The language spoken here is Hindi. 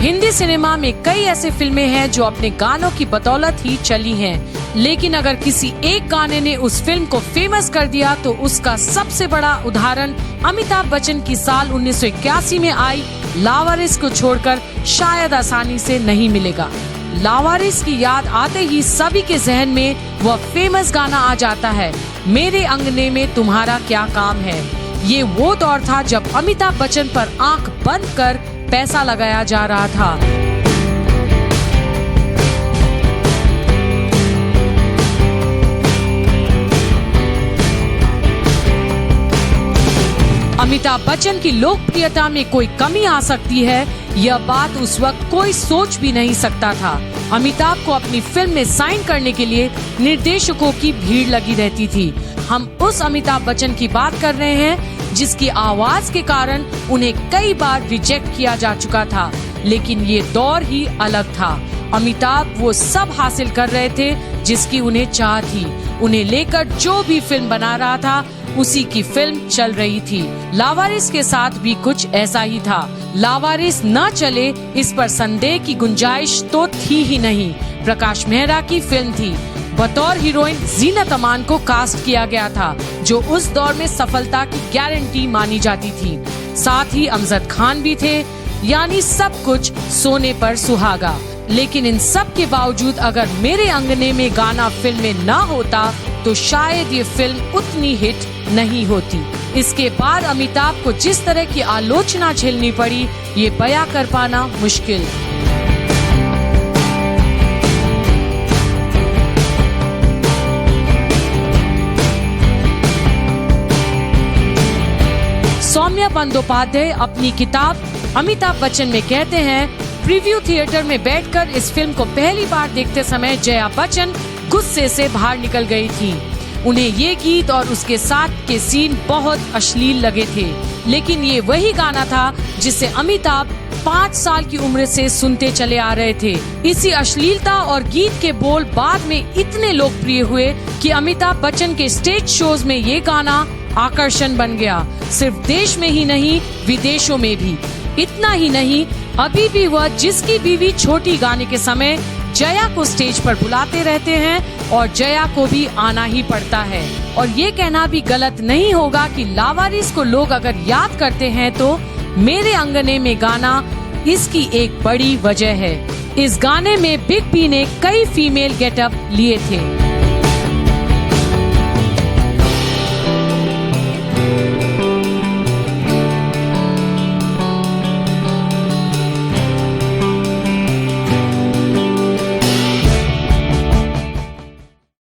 हिंदी सिनेमा में कई ऐसे फिल्में हैं जो अपने गानों की बदौलत ही चली हैं, लेकिन अगर किसी एक गाने ने उस फिल्म को फेमस कर दिया तो उसका सबसे बड़ा उदाहरण अमिताभ बच्चन की साल 1981 में आई लावारिस को छोड़कर शायद आसानी से नहीं मिलेगा। लावारिस की याद आते ही सभी के जहन में वह फेमस गाना आ जाता है, मेरे अंगने में तुम्हारा क्या काम है। ये वो दौर था जब अमिताभ बच्चन पर आंख बंद कर पैसा लगाया जा रहा था। अमिताभ बच्चन की लोकप्रियता में कोई कमी आ सकती है, यह बात उस वक्त कोई सोच भी नहीं सकता था। अमिताभ को अपनी फिल्म में साइन करने के लिए निर्देशकों की भीड़ लगी रहती थी। हम उस अमिताभ बच्चन की बात कर रहे हैं जिसकी आवाज के कारण उन्हें कई बार रिजेक्ट किया जा चुका था, लेकिन ये दौर ही अलग था। अमिताभ वो सब हासिल कर रहे थे जिसकी उन्हें चाह थी। उन्हें लेकर जो भी फिल्म बना रहा था उसी की फिल्म चल रही थी। लावारिस के साथ भी कुछ ऐसा ही था। लावारिस न चले इस पर संदेह की गुंजाइश तो थी ही नहीं। प्रकाश मेहरा की फिल्म थी। बतौर हीरोइन जीनत अमान को कास्ट किया गया था, जो उस दौर में सफलता की गारंटी मानी जाती थी। साथ ही अमजद खान भी थे, यानी सब कुछ सोने पर सुहागा। लेकिन इन सब के बावजूद अगर मेरे अंगने में गाना फिल्म में न होता तो शायद ये फिल्म उतनी हिट नहीं होती। इसके बाद अमिताभ को जिस तरह की आलोचना झेलनी पड़ी, ये बयां कर पाना मुश्किल। सौम्या बंदोपाध्याय अपनी किताब अमिताभ बच्चन में कहते हैं, प्रीव्यू थिएटर में बैठकर इस फिल्म को पहली बार देखते समय जया बच्चन गुस्से से बाहर निकल गई थी। उन्हें ये गीत और उसके साथ के सीन बहुत अश्लील लगे थे, लेकिन ये वही गाना था जिसे अमिताभ 5 साल की उम्र से सुनते चले आ रहे थे। इसी अश्लीलता और गीत के बोल बाद में इतने लोकप्रिय हुए कि अमिताभ बच्चन के स्टेज शोज में ये गाना आकर्षण बन गया। सिर्फ देश में ही नहीं, विदेशों में भी। इतना ही नहीं, अभी भी वह जिसकी बीवी छोटी गाने के समय जया को स्टेज पर बुलाते रहते हैं और जया को भी आना ही पड़ता है। और ये कहना भी गलत नहीं होगा कि लावारिस को लोग अगर याद करते हैं तो मेरे अंगने में गाना इसकी एक बड़ी वजह है। इस गाने में बिग बी ने कई फीमेल गेटअप लिए थे।